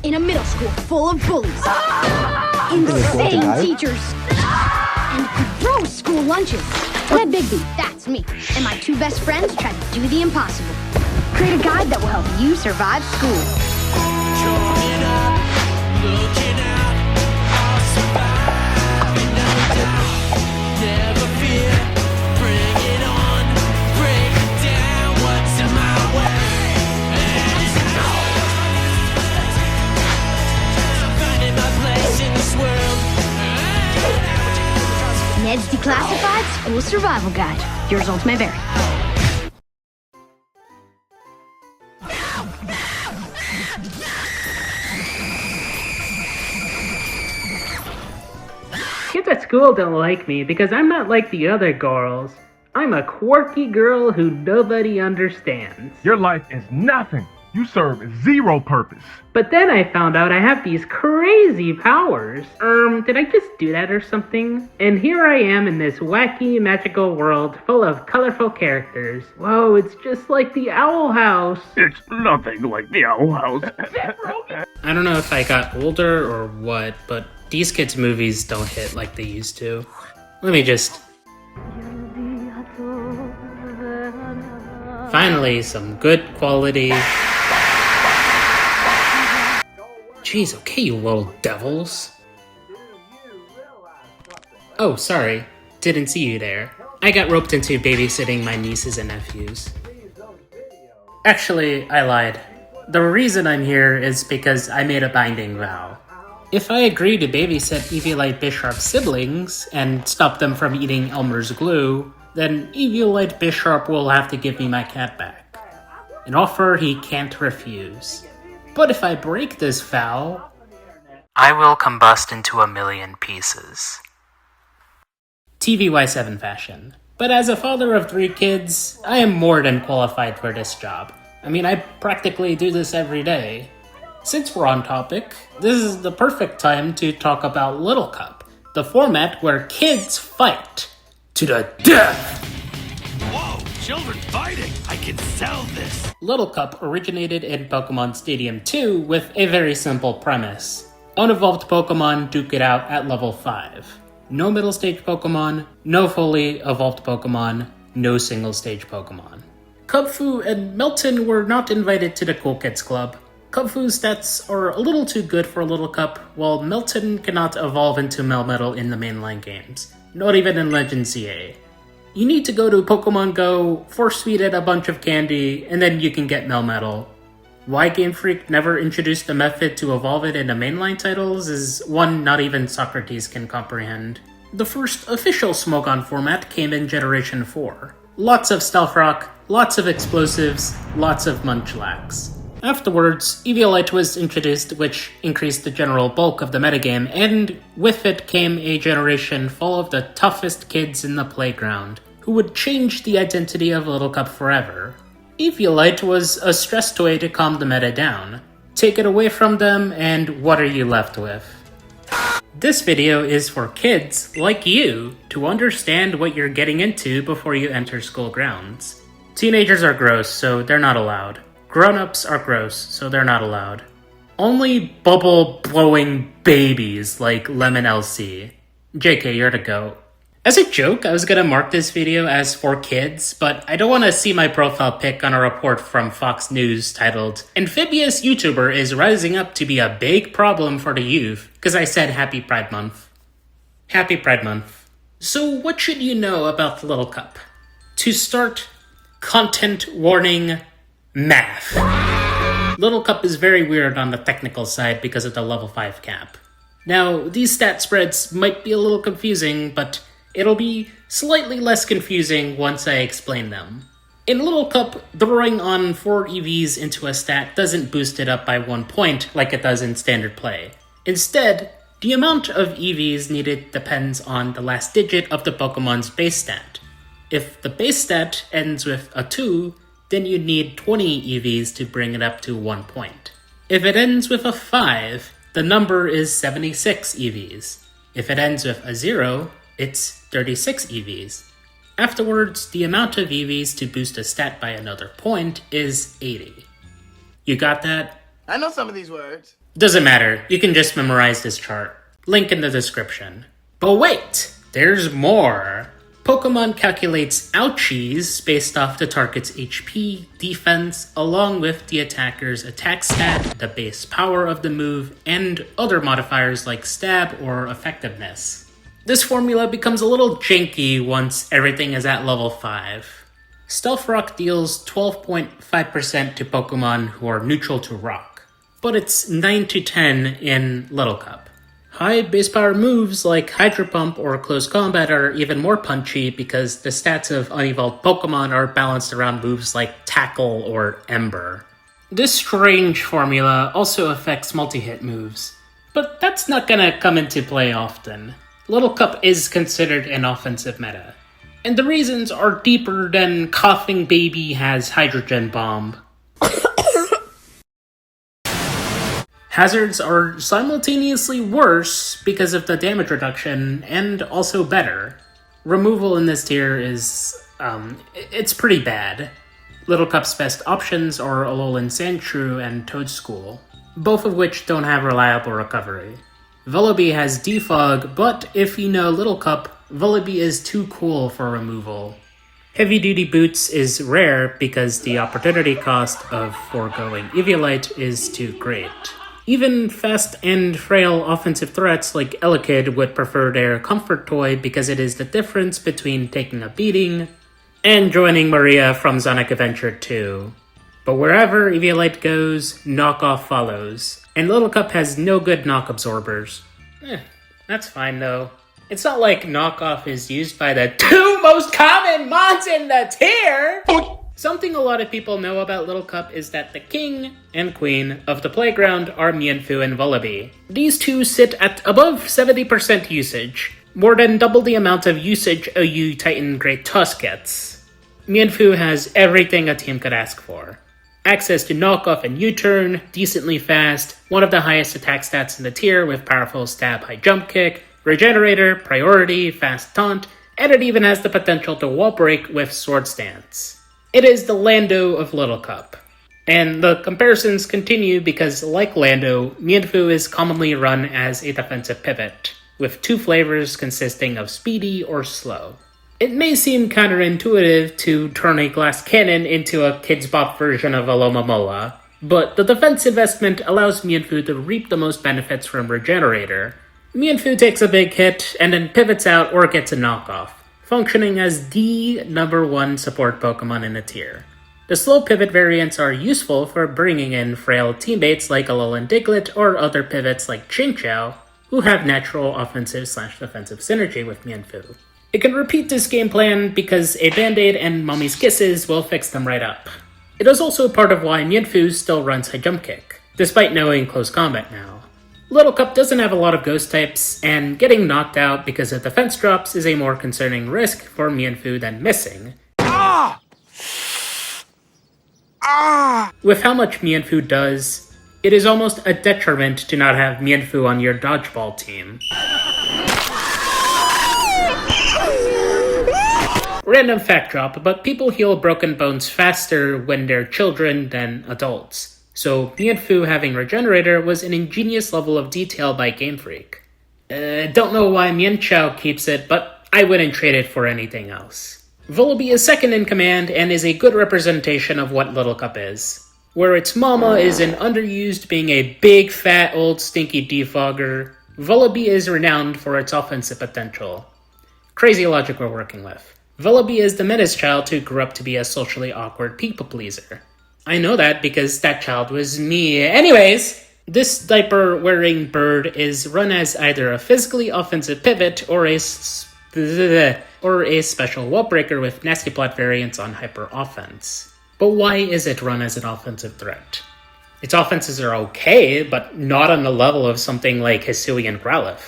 in a middle school full of bullies, insane teachers, and gross school lunches. Ted Bigby, that's me, and my two best friends try to do the impossible. Create a guide that will help you survive school. Joining up, looking out, I'll survive, no doubt. Never fear, bring it on, break it down, what's in my way? I'm finding my place in this world. Ned's Declassified School Survival Guide. Your results may vary. Kids at school don't like me because I'm not like the other girls. I'm a quirky girl who nobody understands. Your life is nothing. You serve zero purpose. But then I found out I have these crazy powers. Did I just do that or something? And here I am in this wacky, magical world full of colorful characters. Whoa, it's just like the Owl House. It's nothing like the Owl House. I don't know if I got older or what, but these kids' movies don't hit like they used to. Let me just... Finally, some good quality... Jeez, okay, you little devils. Oh, sorry. Didn't see you there. I got roped into babysitting my nieces and nephews. Actually, I lied. The reason I'm here is because I made a binding vow. If I agree to babysit Eviolite Bisharp's siblings and stop them from eating Elmer's glue, then Eviolite Bisharp will have to give me my cat back. An offer he can't refuse. But if I break this vow, I will combust into 1,000,000 pieces. TVY7 fashion. But as a father of 3 kids, I am more than qualified for this job. I mean, I practically do this every day. Since we're on topic, this is the perfect time to talk about Little Cup, the format where kids fight to the death. Whoa, children fighting! I can sell this! Little Cup originated in Pokemon Stadium 2 with a very simple premise. Unevolved Pokemon duke it out at level 5. No middle stage Pokemon, no fully evolved Pokemon, no single stage Pokemon. Kubfu and Melton were not invited to the Cool Kids Club. Kubfu's stats are a little too good for Little Cup, while Melton cannot evolve into Melmetal in the mainline games, not even in Legend CA. You need to go to Pokemon Go, force feed it a bunch of candy, and then you can get Melmetal. Why Game Freak never introduced a method to evolve it into mainline titles is one not even Socrates can comprehend. The first official Smogon format came in Generation 4. Lots of Stealth Rock, lots of explosives, lots of Munchlax. Afterwards, Eviolite was introduced, which increased the general bulk of the metagame, and with it came a generation full of the toughest kids in the playground, who would change the identity of Little Cup forever. Eviolite was a stress toy to calm the meta down. Take it away from them, and what are you left with? This video is for kids like you to understand what you're getting into before you enter school grounds. Teenagers are gross, so they're not allowed. Grown-ups are gross, so they're not allowed. Only bubble-blowing babies like Lemon LC. JK, you're the GOAT. As a joke, I was gonna mark this video as for kids, but I don't want to see my profile pic on a report from Fox News titled, "Amphibious YouTuber is rising up to be a big problem for the youth," because I said Happy Pride Month. Happy Pride Month. So what should you know about Little Cup? To start, content warning, math. Little Cup is very weird on the technical side because of the level 5 cap. Now, these stat spreads might be a little confusing, but it'll be slightly less confusing once I explain them. In Little Cup, throwing on 4 EVs into a stat doesn't boost it up by 1 point like it does in standard play. Instead, the amount of EVs needed depends on the last digit of the Pokemon's base stat. If the base stat ends with a 2, then you'd need 20 EVs to bring it up to 1 point. If it ends with a 5, the number is 76 EVs. If it ends with a 0, it's 36 EVs. Afterwards, the amount of EVs to boost a stat by another point is 80. You got that? I know some of these words. Doesn't matter, you can just memorize this chart. Link in the description. But wait, there's more! Pokemon calculates ouchies based off the target's HP, defense, along with the attacker's attack stat, the base power of the move, and other modifiers like stab or effectiveness. This formula becomes a little janky once everything is at level 5. Stealth Rock deals 12.5% to Pokemon who are neutral to Rock, but it's 9 to 10 in Little Cup. High base power moves like Hydro Pump or Close Combat are even more punchy because the stats of unevolved Pokemon are balanced around moves like Tackle or Ember. This strange formula also affects multi-hit moves, but that's not gonna come into play often. Little Cup is considered an offensive meta, and the reasons are deeper than Coughing Baby has Hydrogen Bomb. Hazards are simultaneously worse because of the damage reduction, and also better. Removal in this tier is, it's pretty bad. Little Cup's best options are Alolan Sandshrew and Toadschool, both of which don't have reliable recovery. Vullaby has Defog, but if you know Little Cup, Vullaby is too cool for removal. Heavy Duty Boots is rare because the opportunity cost of foregoing Eviolite is too great. Even fast and frail offensive threats like Elekid would prefer their Comfort Toy because it is the difference between taking a beating and joining Maria from Sonic Adventure 2. But wherever Eviolite goes, Knockoff follows, and Little Cup has no good knock absorbers. That's fine though. It's not like Knockoff is used by the 2 most common mons in the tier! Something a lot of people know about Little Cup is that the king and queen of the playground are Mienfoo and Vullaby. These two sit at above 70% usage, more than double the amount of usage OU Titan Great Tusk gets. Mienfoo has everything a team could ask for. Access to Knockoff and U-Turn, decently fast, one of the highest attack stats in the tier with powerful stab high jump kick, Regenerator, priority, fast taunt, and it even has the potential to wall break with Sword Stance. It is the Lando of Little Cup. And the comparisons continue because, like Lando, Mienfoo is commonly run as a defensive pivot, with 2 flavors consisting of speedy or slow. It may seem counterintuitive to turn a glass cannon into a Kidz Bop version of Alomomola, but the defense investment allows Mienfoo to reap the most benefits from Regenerator. Mienfoo takes a big hit and then pivots out or gets a knockoff, functioning as the #1 support Pokemon in the tier. The slow pivot variants are useful for bringing in frail teammates like Alolan Diglett or other pivots like Chinchou, who have natural offensive/defensive synergy with Mienfoo. It can repeat this game plan because a Band-Aid and Mommy's Kisses will fix them right up. It is also part of why Mienfoo still runs High Jump Kick, despite knowing Close Combat now. Little Cup doesn't have a lot of ghost types, and getting knocked out because of defense drops is a more concerning risk for Mienfoo than missing. With how much Mienfoo does, it is almost a detriment to not have Mienfoo on your dodgeball team. Random fact drop, but people heal broken bones faster when they're children than adults. So Mienfoo having Regenerator was an ingenious level of detail by Game Freak. Don't know why Mienshao keeps it, but I wouldn't trade it for anything else. Vullaby is second in command and is a good representation of what Little Cup is. Where its mama is an underused being a big fat old stinky defogger, Vullaby is renowned for its offensive potential. Crazy logic we're working with. Vullaby is the menace child who grew up to be a socially awkward people pleaser. I know that because that child was me. Anyways, this diaper-wearing bird is run as either a physically offensive pivot or a special wall breaker with nasty plot variants on hyper offense. But why is it run as an offensive threat? Its offenses are okay, but not on the level of something like Hisuian Growlithe.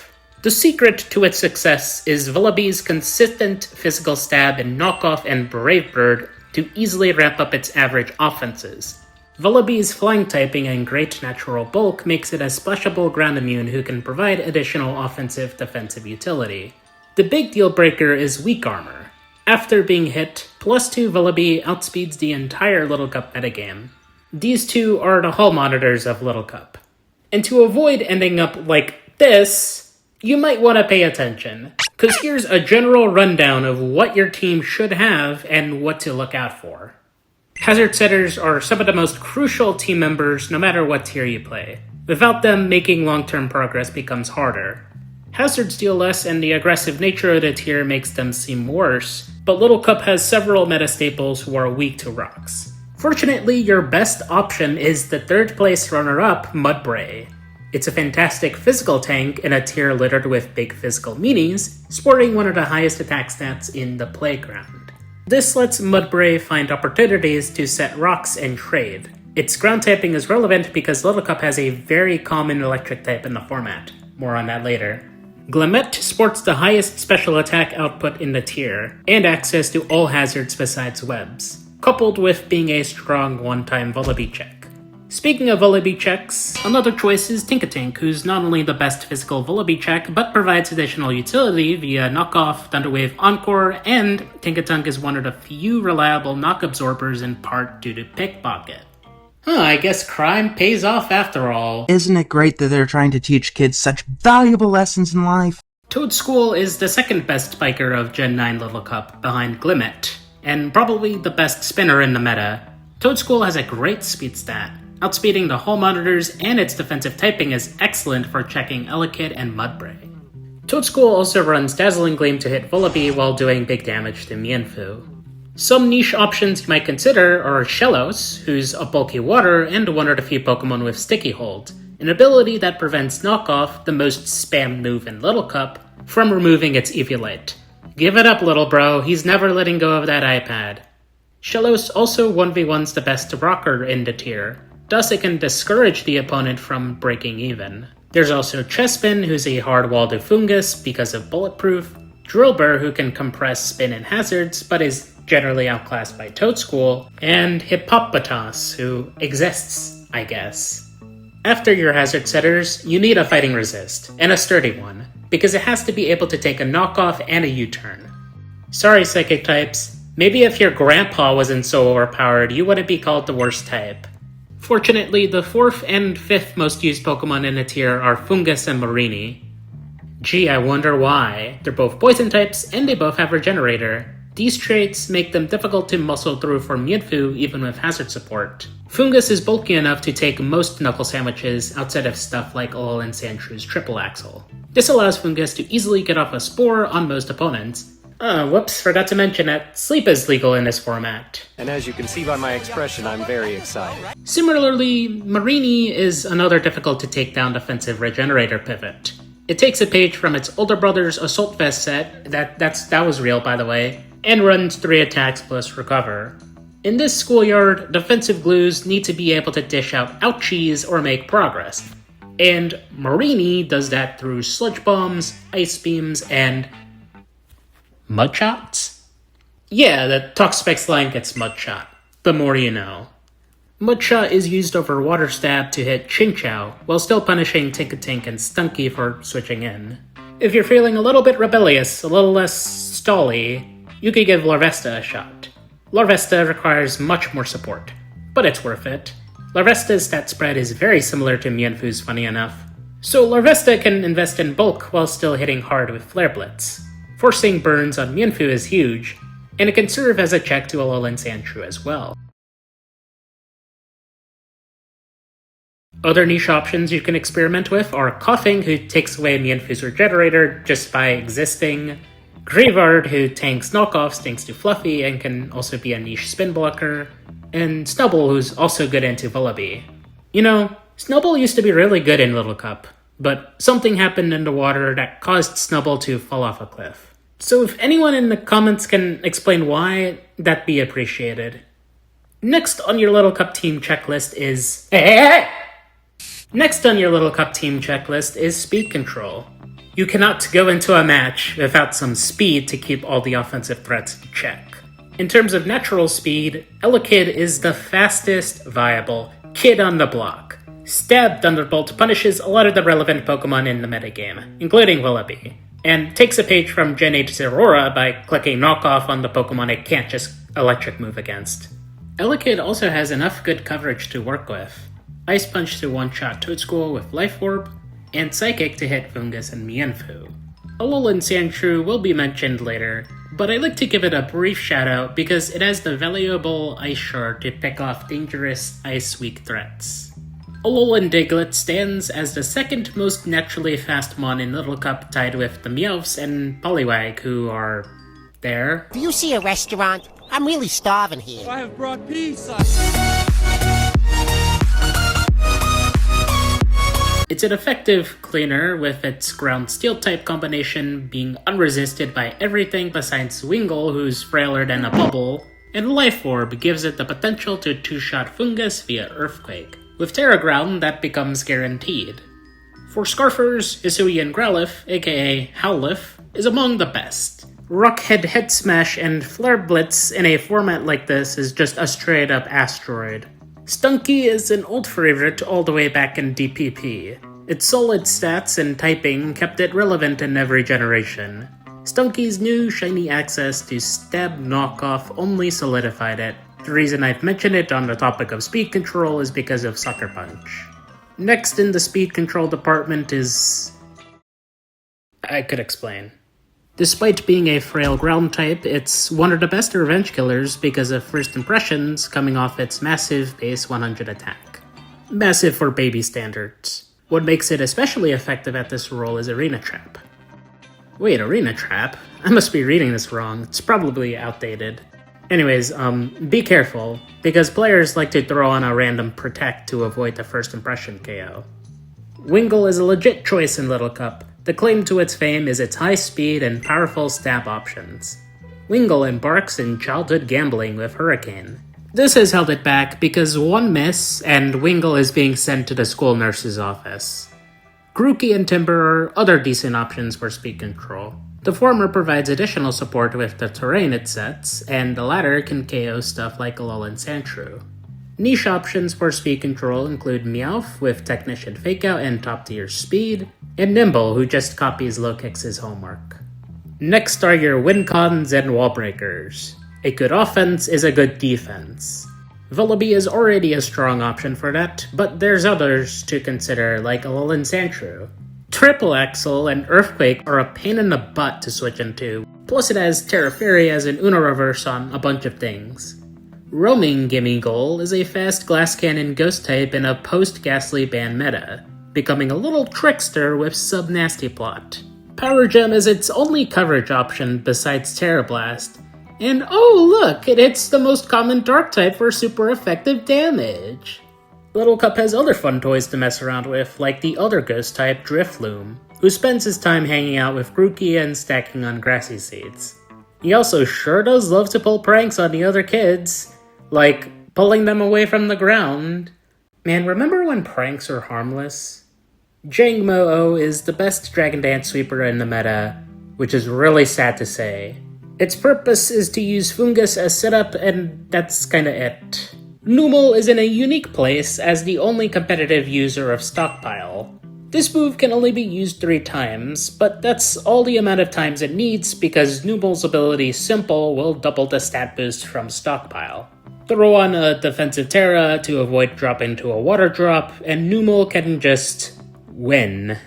The secret to its success is Vullaby's consistent physical stab in Knockoff and Brave Bird to easily ramp up its average offenses. Vullaby's flying typing and great natural bulk makes it a splashable ground immune who can provide additional offensive defensive utility. The big deal breaker is weak armor. After being hit, +2 Vullaby outspeeds the entire Little Cup metagame. These two are the hall monitors of Little Cup. And to avoid ending up like this, you might want to pay attention, because here's a general rundown of what your team should have and what to look out for. Hazard setters are some of the most crucial team members no matter what tier you play. Without them, making long-term progress becomes harder. Hazards deal less and the aggressive nature of the tier makes them seem worse, but Little Cup has several meta staples who are weak to rocks. Fortunately, your best option is the third place runner-up, Mudbray. It's a fantastic physical tank in a tier littered with big physical meanies, sporting one of the highest attack stats in the playground. This lets Mudbray find opportunities to set rocks and trade. Its ground typing is relevant because Little Cup has a very common electric type in the format. More on that later. Libet sports the highest special attack output in the tier, and access to all hazards besides webs, coupled with being a strong one-time Vullaby check. Speaking of Vullaby checks, another choice is Tinkatank, who's not only the best physical Vullaby check, but provides additional utility via Knockoff, Thunderwave Encore, and Tinkatank is one of the few reliable knock absorbers in part due to Pickpocket. I guess crime pays off after all. Isn't it great that they're trying to teach kids such valuable lessons in life? Toad School is the second best spiker of Gen 9 Little Cup, behind Glimet, and probably the best spinner in the meta. Toad School has a great speed stat, outspeeding the hall monitors, and its defensive typing is excellent for checking Elekid and Mudbray. Toad School also runs Dazzling Gleam to hit Vullaby while doing big damage to Mienfoo. Some niche options you might consider are Shellos, who's a bulky water and one of the few Pokemon with Sticky Hold, an ability that prevents Knockoff, the most spammed move in Little Cup, from removing its Eviolite. Give it up, little bro, he's never letting go of that iPad. Shellos also 1v1s the best rocker in the tier, thus it can discourage the opponent from breaking even. There's also Chespin, who's a hard wall to Fungus because of Bulletproof, Drillbur, who can compress spin and hazards, but is generally outclassed by Toad School, and Hippopotas, who exists, I guess. After your hazard setters, you need a fighting resist, and a sturdy one, because it has to be able to take a knockoff and a U-turn. Sorry, Psychic types, maybe if your grandpa wasn't so overpowered, you wouldn't be called the worst type. Fortunately, the 4th and 5th most used Pokemon in the tier are Fungus and Marini. Gee, I wonder why. They're both poison types, and they both have Regenerator. These traits make them difficult to muscle through for Mienfoo even with hazard support. Fungus is bulky enough to take most knuckle sandwiches outside of stuff like Alolan Sandshrews Triple Axle. This allows Fungus to easily get off a Spore on most opponents. Whoops, forgot to mention that sleep is legal in this format. And as you can see by my expression, I'm very excited. Similarly, Marini is another difficult to take down defensive Regenerator pivot. It takes a page from its older brother's Assault Vest set, that was real by the way, and runs 3 attacks plus recover. In this schoolyard, defensive glues need to be able to dish out ouchies or make progress, and Marini does that through Sludge Bombs, Ice Beams, and Mud Shots? Yeah, the Toxapex line gets Mud Shot. The more you know. Mud Shot is used over Water Stab to hit Chinchou, while still punishing Tinkatink and Stunky for switching in. If you're feeling a little bit rebellious, a little less stally, you could give Larvesta a shot. Larvesta requires much more support, but it's worth it. Larvesta's stat spread is very similar to Mienfoo's, funny enough. So Larvesta can invest in bulk while still hitting hard with Flare Blitz. Forcing burns on Mienfoo is huge, and it can serve as a check to Alolan Sandshrew as well. Other niche options you can experiment with are Coughing, who takes away Mienfoo's Regenerator just by existing, Greavard, who tanks knockoffs thanks to Fluffy and can also be a niche spin blocker, and Snubbull, who's also good into Vullaby. You know, Snubbull used to be really good in Little Cup, but something happened in the water that caused Snubbull to fall off a cliff. So if anyone in the comments can explain why, that'd be appreciated. Next on your Little Cup team checklist is... Next on your Little Cup team checklist is speed control. You cannot go into a match without some speed to keep all the offensive threats in check. In terms of natural speed, Elekid is the fastest viable kid on the block. Stab Thunderbolt punishes a lot of the relevant Pokemon in the metagame, including Vullaby, and takes a page from Gen 8's Aurora by clicking knockoff on the Pokemon it can't just electric move against. Elekid also has enough good coverage to work with. Ice Punch to one-shot Toadschool with Life Orb, and Psychic to hit Fungus and Mienfoo. Alolan Sandshrew will be mentioned later, but I like to give it a brief shout-out because it has the valuable Ice Shard to pick off dangerous Ice-weak threats. Alolan Diglett stands as the second most naturally fast mon in Little Cup, tied with the Meowths and Poliwag, who are there. Do you see a restaurant? I'm really starving here. I have brought peace. It's an effective cleaner, with its ground steel type combination being unresisted by everything besides Wingull, who's frailer than a bubble, and Life Orb gives it the potential to two-shot Fungus via Earthquake. With Terra Ground, that becomes guaranteed. For Scarfers, Hisuian Growlithe, aka Howlithe, is among the best. Rockhead Head Smash and Flare Blitz in a format like this is just a straight up asteroid. Stunky is an old favorite all the way back in DPP. Its solid stats and typing kept it relevant in every generation. Stunky's new shiny access to Stab Knockoff only solidified it. The reason I've mentioned it on the topic of speed control is because of Sucker Punch. Next in the speed control department is... I could explain. Despite being a frail ground type, it's one of the best revenge killers because of first impressions coming off its massive base 100 attack. Massive for baby standards. What makes it especially effective at this role is Arena Trap. Wait, Arena Trap? I must be reading this wrong, it's probably outdated. Anyways, be careful, because players like to throw on a random Protect to avoid the first impression KO. Wingull is a legit choice in Little Cup. The claim to its fame is its high speed and powerful stab options. Wingull embarks in childhood gambling with Hurricane. This has held it back because one miss and Wingull is being sent to the school nurse's office. Grookey and Timber are other decent options for speed control. The former provides additional support with the terrain it sets, and the latter can KO stuff like Alolan Sandshrew. Niche options for speed control include Meowth with Technician Fakeout and top tier speed, and Nimble, who just copies Lokix's homework. Next are your Wincons and Wallbreakers. A good offense is a good defense. Vullaby is already a strong option for that, but there's others to consider like Alolan Sandshrew. Triple Axle and Earthquake are a pain in the butt to switch into, plus it has Terra Fairy as an Uno Reverse on a bunch of things. Roaming Gimmighoul is a fast Glass Cannon Ghost type in a post-Ghastly ban meta, becoming a little trickster with sub-nasty plot. Power Gem is its only coverage option besides Terra Blast, and oh look, it hits the most common dark type for super effective damage. Little Cup has other fun toys to mess around with, like the other ghost type Drifloon, who spends his time hanging out with Grookey and stacking on grassy seeds. He also sure does love to pull pranks on the other kids, like pulling them away from the ground. Man, remember when pranks were harmless? Jangmo-O is the best Dragon Dance sweeper in the meta, which is really sad to say. Its purpose is to use Fungus as setup, and that's kinda it. Numel is in a unique place as the only competitive user of Stockpile. This move can only be used 3 times, but that's all the amount of times it needs because Numel's ability Simple will double the stat boost from Stockpile. Throw on a defensive Terra to avoid dropping to a water drop, and Numel can just win.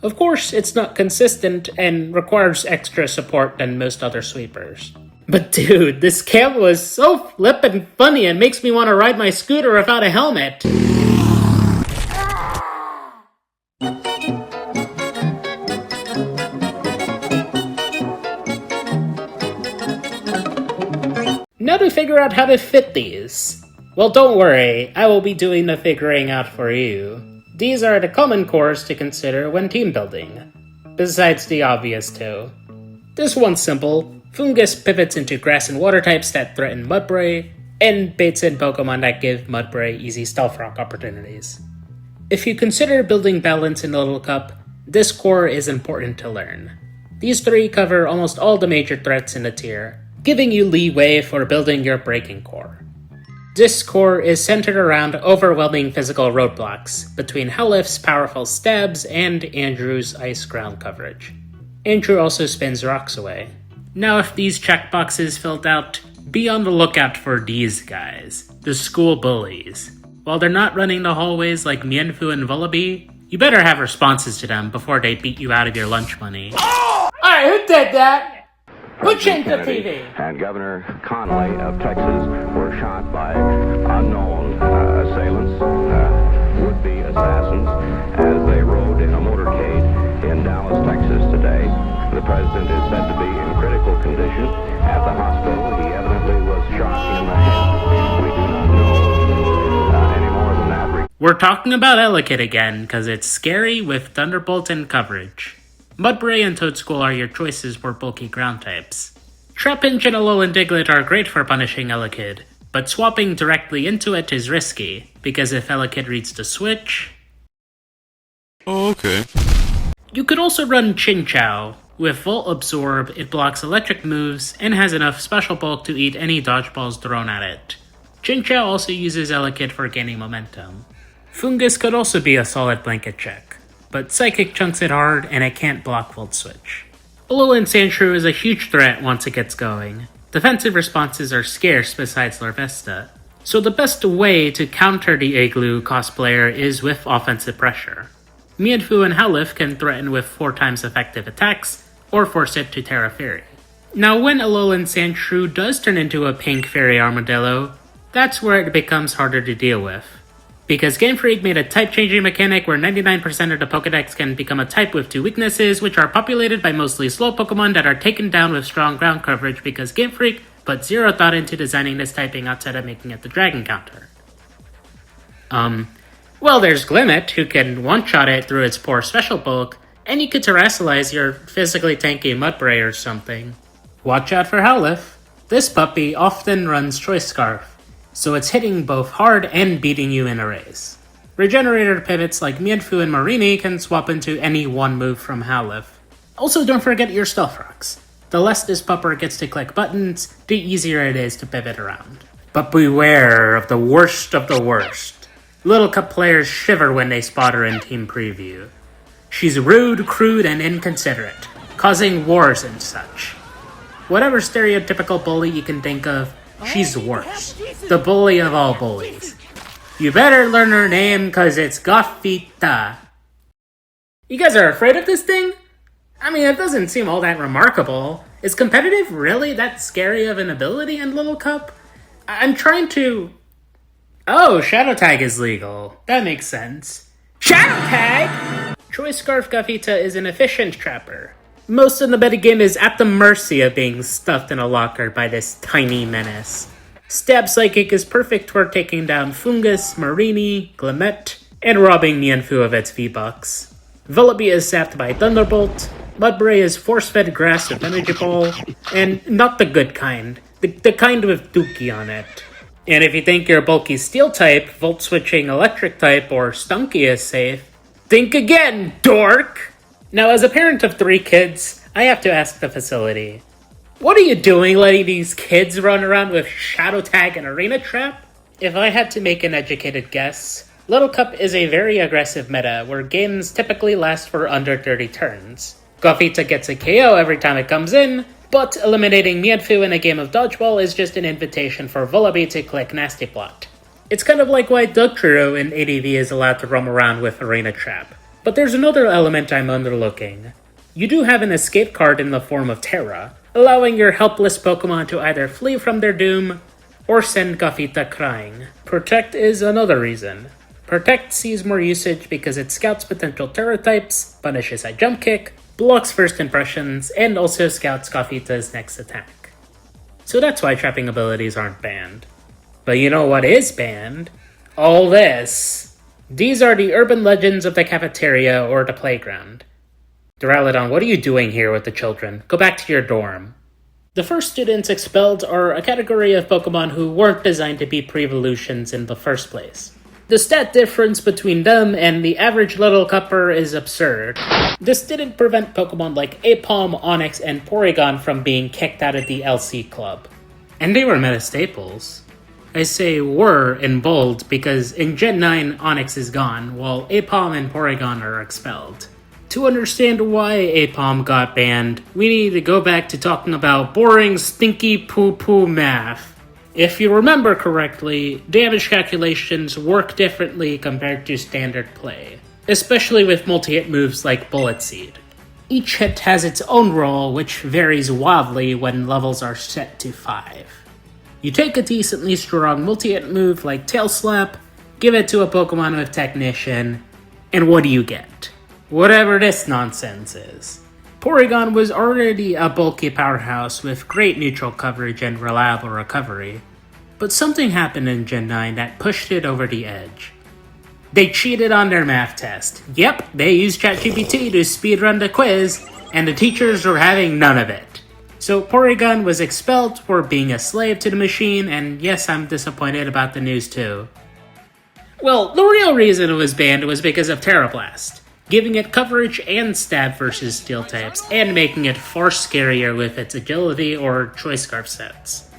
Of course, it's not consistent and requires extra support than most other sweepers. But dude, this cam was so flippin' funny and makes me want to ride my scooter without a helmet. Now to figure out how to fit these. Well, don't worry, I will be doing the figuring out for you. These are the common cores to consider when team building, besides the obvious two. This one's simple. Fungus pivots into grass and water types that threaten Mudbray, and baits in Pokemon that give Mudbray easy Stealth Rock opportunities. If you consider building balance in Little Cup, this core is important to learn. These 3 cover almost all the major threats in the tier, giving you leeway for building your breaking core. This core is centered around overwhelming physical roadblocks between Howlithe's powerful stabs and Andrew's ice ground coverage. Andrew also spins rocks away. Now if these checkboxes filled out, Be on the lookout for these guys, the school bullies. While they're not running the hallways like Mienfoo and Vullaby, you better have responses to them before they beat you out of your lunch money. Alright, who did that? Who changed the TV? And Governor Connolly of Texas were shot by unknown assailants, would-be assassins, as they rode in a motorcade in Dallas, Texas today. The president is said to be in critical condition at the hospital. He evidently was shot in the head. We do not know any more than that. We're talking about Elekid again, because it's scary with Thunderbolt and coverage. Mudbray and Toadschool are your choices for bulky ground types. Trapinch and Alolan Diglett are great for punishing Elekid, but swapping directly into it is risky, because if Elekid reads the switch... Oh, okay. You could also run Chinchou. With Volt Absorb, it blocks electric moves and has enough special bulk to eat any dodgeballs thrown at it. Chinchou also uses Elekid for gaining momentum. Fungus could also be a solid blanket check, but Psychic chunks it hard and it can't block Volt Switch. Alolan Sandshrew is a huge threat once it gets going. Defensive responses are scarce besides Larvesta, so the best way to counter the Igloo cosplayer is with offensive pressure. Mienfoo and Howlif can threaten with 4 times effective attacks, or force it to Terra Fairy. Now when Alolan Sandshrew does turn into a pink Fairy Armadillo, that's where it becomes harder to deal with. Because Game Freak made a type-changing mechanic where 99% of the Pokédex can become a type with 2 weaknesses, which are populated by mostly slow Pokémon that are taken down with strong ground coverage because Game Freak put zero thought into designing this typing outside of making it the Dragon counter. Well, there's Glimmet, who can one-shot it through its poor special bulk, and you could Terrasilize your physically tanky Mudbray or something. Watch out for Howlif. This puppy often runs Choice Scarf, so it's hitting both hard and beating you in a race. Regenerator pivots like Mienfoo and Marini can swap into any one move from Howlif. Also, don't forget your Stealth Rocks. The less this pupper gets to click buttons, the easier it is to pivot around. But beware of the worst of the worst. Little Cup players shiver when they spot her in Team Preview. She's rude, crude, and inconsiderate, causing wars and such. Whatever stereotypical bully you can think of, she's worse. The bully of all bullies. You better learn her name, cause it's Gothita. You guys are afraid of this thing? I mean, it doesn't seem all that remarkable. Is competitive really that scary of an ability in Little Cup? I'm trying to... Oh, Shadow Tag is legal. That makes sense. Shadow Tag?! Choice Scarf Gothita is an efficient trapper. Most of the metagame is at the mercy of being stuffed in a locker by this tiny menace. Stab Psychic is perfect for taking down Fungus, Marini, Glimmet, and robbing Mienfoo of its V-Bucks. Vullaby is sapped by Thunderbolt, Mudbray is force-fed grass with Energy Ball, and not the good kind, the kind with Dookie on it. And if you think your bulky Steel type, Volt-switching Electric type, or Stunky is safe, think again, dork! Now, as a parent of 3 kids, I have to ask the facility, what are you doing letting these kids run around with Shadow Tag and Arena Trap? If I had to make an educated guess, Little Cup is a very aggressive meta where games typically last for under 30 turns. Gothita gets a KO every time it comes in, but eliminating Mienfoo in a game of Dodgeball is just an invitation for Vullaby to click Nasty Plot. It's kind of like why Dugtrio in ADV is allowed to roam around with Arena Trap. But there's another element I'm underlooking. You do have an escape card in the form of Terra, allowing your helpless Pokemon to either flee from their doom or send Gothita crying. Protect is another reason. Protect sees more usage because it scouts potential Terra types, punishes a jump kick, blocks first impressions, and also scouts Gothita's next attack. So that's why trapping abilities aren't banned. But you know what is banned? All this. These are the urban legends of the cafeteria or the playground. Duraludon, what are you doing here with the children? Go back to your dorm. The first students expelled are a category of Pokemon who weren't designed to be pre-evolutions in the first place. The stat difference between them and the average Little Cupper is absurd. This didn't prevent Pokemon like Apom, Onix, and Porygon from being kicked out of the LC Club. And they were meta staples. I say were in bold because in Gen 9, Onix is gone, while Apom and Porygon are expelled. To understand why APOM got banned, we need to go back to talking about boring, stinky poo-poo math. If you remember correctly, damage calculations work differently compared to standard play, especially with multi-hit moves like Bullet Seed. Each hit has its own role, which varies wildly when levels are set to 5. You take a decently strong multi-hit move like Tail Slap, give it to a Pokemon with Technician, and what do you get? Whatever this nonsense is. Porygon was already a bulky powerhouse with great neutral coverage and reliable recovery, but something happened in Gen 9 that pushed it over the edge. They cheated on their math test. Yep, they used ChatGPT to speedrun the quiz, and the teachers were having none of it. So Porygon was expelled for being a slave to the machine, and yes, I'm disappointed about the news too. Well, the real reason it was banned was because of Tera Blast, giving it coverage and stab versus steel types, and making it far scarier with its agility or choice scarf sets.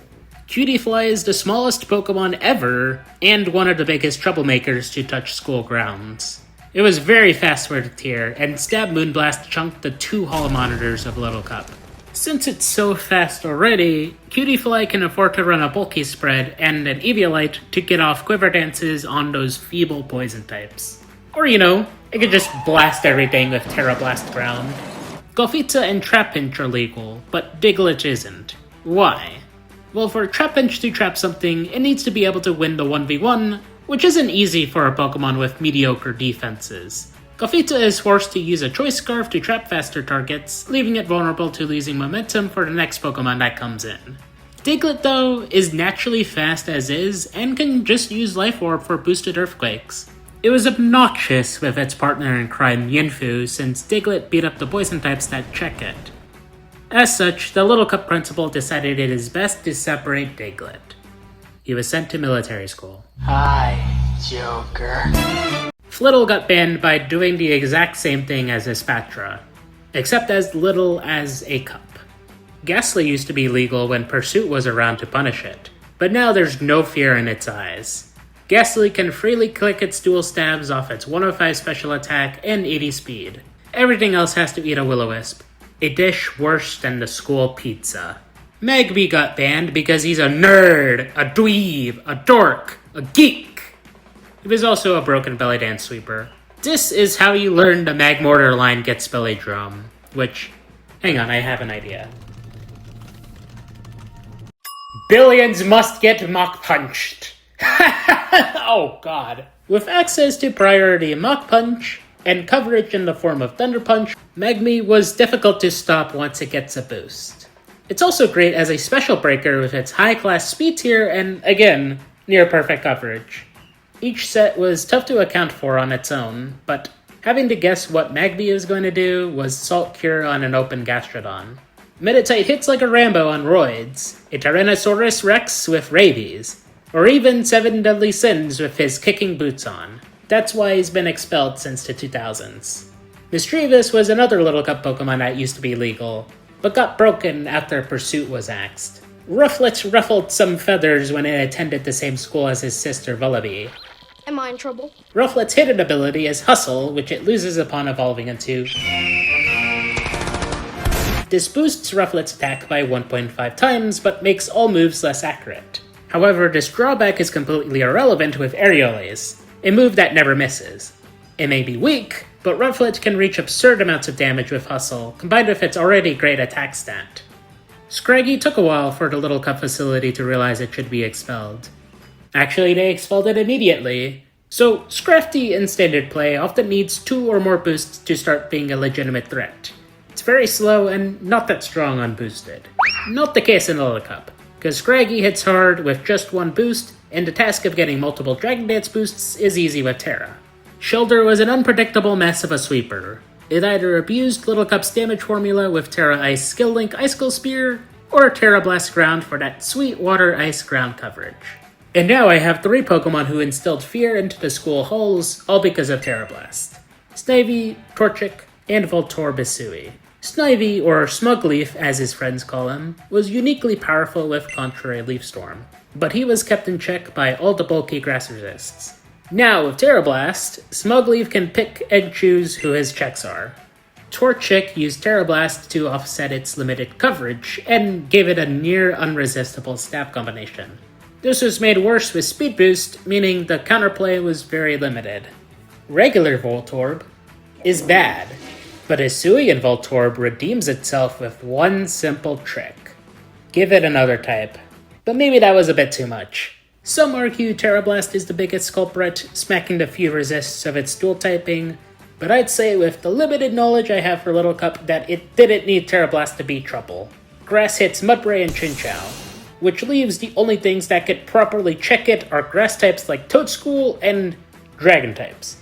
Cutiefly is the smallest Pokemon ever, and one of the biggest troublemakers to touch school grounds. It was very fast for the tier, and Stab Moonblast chunked the 2 Holo Monitors of Little Cup. Since it's so fast already, Cutiefly can afford to run a bulky spread and an Eviolite to get off Quiver Dances on those feeble poison types. Or it could just blast everything with Tera Blast Ground. Gothita and Trapinch are legal, but Diglett isn't. Why? Well, for Trapinch to trap something, it needs to be able to win the 1v1, which isn't easy for a Pokemon with mediocre defenses. Gothita is forced to use a Choice Scarf to trap faster targets, leaving it vulnerable to losing momentum for the next Pokemon that comes in. Diglett, though, is naturally fast as is, and can just use Life Orb for boosted Earthquakes. It was obnoxious with its partner in crime Yinfu, since Diglett beat up the poison types that check it. As such, the Little Cup principal decided it is best to separate Diglett. He was sent to military school. Hi, Joker. Flittle got banned by doing the exact same thing as Espatra, except as little as a cup. Ghastly used to be legal when Pursuit was around to punish it, but now there's no fear in its eyes. Ghastly can freely click its dual stabs off its 105 special attack and 80 speed. Everything else has to eat a Will-O-Wisp, a dish worse than the school pizza. Magby got banned because he's a nerd, a dweeb, a dork, a geek. He was also a broken belly dance sweeper. This is how you learn the Magmortar line gets belly drum, which, hang on, I have an idea. Billions must get Mach Punched. Oh god. With access to priority Mach Punch and coverage in the form of Thunder Punch, Magmy was difficult to stop once it gets a boost. It's also great as a special breaker with its high class speed tier and, again, near perfect coverage. Each set was tough to account for on its own, but having to guess what Magby is going to do was Salt Cure on an open Gastrodon. Meditite hits like a Rambo on roids, a Tyrannosaurus Rex with rabies, or even 7 Deadly Sins with his kicking boots on. That's why he's been expelled since the 2000s. Mischievous was another Little Cup Pokemon that used to be legal, but got broken after Pursuit was axed. Rufflet ruffled some feathers when it attended the same school as his sister Vullaby. Am I in trouble? Rufflet's hidden ability is Hustle, which it loses upon evolving into. This boosts Rufflet's attack by 1.5 times, but makes all moves less accurate. However, this drawback is completely irrelevant with Aeroles, a move that never misses. It may be weak, but Rufflet can reach absurd amounts of damage with Hustle, combined with its already great attack stat. Scraggy took a while for the Little Cup facility to realize it should be expelled. Actually, they expelled it immediately. So, Scrafty in standard play often needs 2 or more boosts to start being a legitimate threat. It's very slow and not that strong unboosted. Not the case in the Little Cup, because Scraggy hits hard with just 1 boost, and the task of getting multiple Dragon Dance boosts is easy with Terra. Shellder was an unpredictable mess of a sweeper. It either abused Little Cup's damage formula with Terra Ice Skill Link Icicle Spear, or Terra Blast Ground for that sweet water ice ground coverage. And now I have 3 Pokemon who instilled fear into the school halls, all because of Terra Blast. Snivy, Torchic, and Voltorb Bisui. Snivy, or Smugleaf as his friends call him, was uniquely powerful with Contrary Leaf Storm, but he was kept in check by all the bulky grass resists. Now, with Terra Blast, Smugleaf can pick and choose who his checks are. Torchic used Terra Blast to offset its limited coverage, and gave it a near unresistible stab combination. This was made worse with Speed Boost, meaning the counterplay was very limited. Regular Voltorb is bad, but Hisuian Voltorb redeems itself with one simple trick. Give it another type. But maybe that was a bit too much. Some argue Terra Blast is the biggest culprit, smacking the few resists of its dual typing, but I'd say with the limited knowledge I have for Little Cup that it didn't need Terra Blast to be trouble. Grass hits Mudbray and Chinchou, which leaves the only things that could properly check it are grass types like Toadschool and dragon types.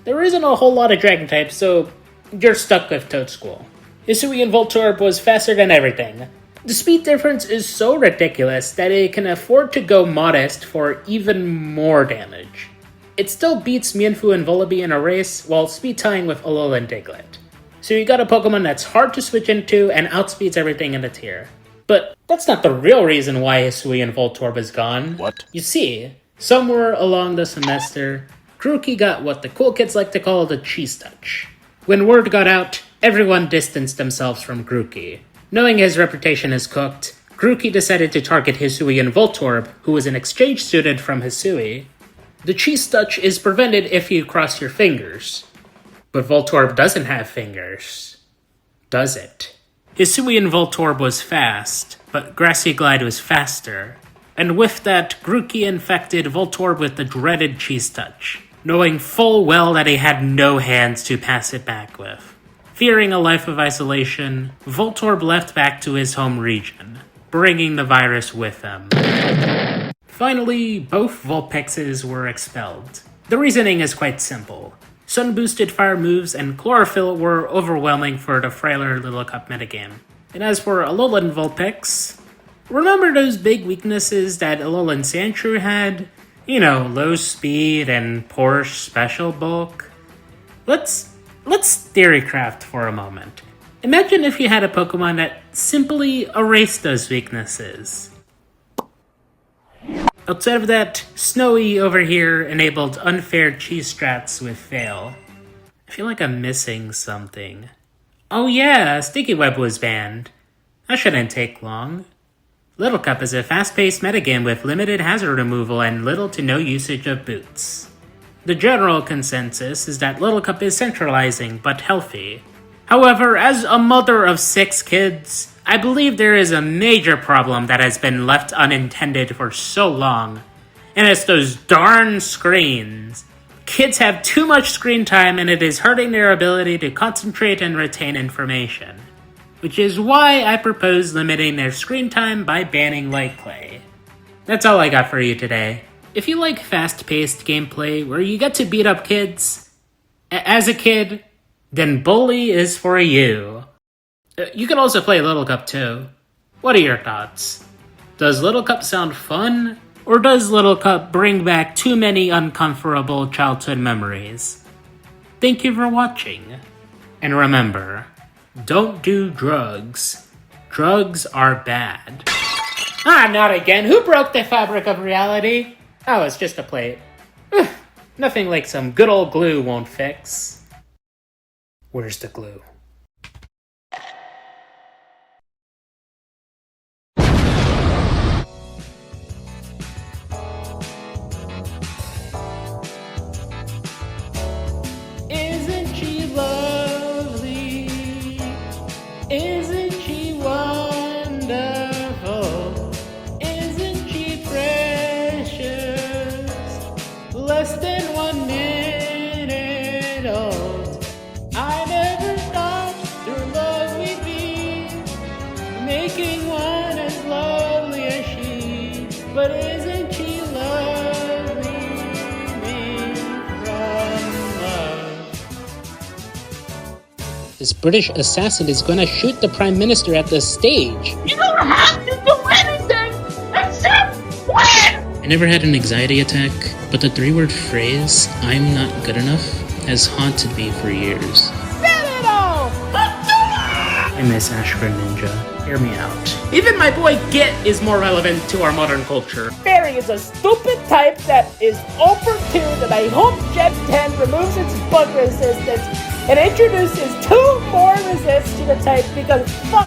There isn't a whole lot of dragon types, so you're stuck with Toadschool. Hisuian Voltorb was faster than everything. The speed difference is so ridiculous that it can afford to go modest for even more damage. It still beats Mienfoo and Vullaby in a race while speed tying with Alola and Diglett. So you got a Pokemon that's hard to switch into and outspeeds everything in the tier. But that's not the real reason why Hisuian Voltorb is gone. What? You see, somewhere along the semester, Grookey got what the cool kids like to call the cheese touch. When word got out, everyone distanced themselves from Grookey. Knowing his reputation is cooked, Grookey decided to target Hisuian Voltorb, who was an exchange student from Hisui. The cheese touch is prevented if you cross your fingers. But Voltorb doesn't have fingers. Does it? Hisuian Voltorb was fast, but Grassy Glide was faster. And with that, Grookey infected Voltorb with the dreaded cheese touch, knowing full well that he had no hands to pass it back with. Fearing a life of isolation, Voltorb left back to his home region, bringing the virus with him. Finally, both Vulpixes were expelled. The reasoning is quite simple. Sun-boosted fire moves and Chlorophyll were overwhelming for the frailer Little Cup metagame. And as for Alolan Vulpix, remember those big weaknesses that Alolan Sandshrew had? You know, low speed and poor special bulk? Let's theorycraft for a moment. Imagine if you had a Pokemon that simply erased those weaknesses. Outside of that, Snowy over here enabled unfair cheese strats with Fail. I feel like I'm missing something. Oh yeah, Sticky Web was banned. That shouldn't take long. Little Cup is a fast-paced metagame with limited hazard removal and little to no usage of boots. The general consensus is that Little Cup is centralizing, but healthy. However, as a mother of 6 kids, I believe there is a major problem that has been left unintended for so long, and it's those darn screens. Kids have too much screen time and it is hurting their ability to concentrate and retain information, which is why I propose limiting their screen time by banning Light Clay. That's all I got for you today. If you like fast-paced gameplay where you get to beat up kids as a kid, then Bully is for you. You can also play Little Cup too. What are your thoughts? Does Little Cup sound fun? Or does Little Cup bring back too many uncomfortable childhood memories? Thank you for watching. And remember, don't do drugs. Drugs are bad. Ah, not again. Who broke the fabric of reality? Oh, it's just a plate. Nothing like some good old glue won't fix. Where's the glue? Isn't she lovely? Isn't she wonderful? Isn't she precious? Less than 1 minute old. I never thought through love we'd be making one as lovely as she. But isn't she lovely? Made from love. This British assassin is gonna shoot the Prime Minister at the stage. You don't have to do anything except win! I never had an anxiety attack, but the 3-word phrase, "I'm not good enough," has haunted me for years. I miss Ashford Ninja. Hear me out. Even my boy Git is more relevant to our modern culture. Fairy is a stupid type that is opportune, and I hope Gen 10 removes its bug resistance and introduces 2 more resists to the type because fuck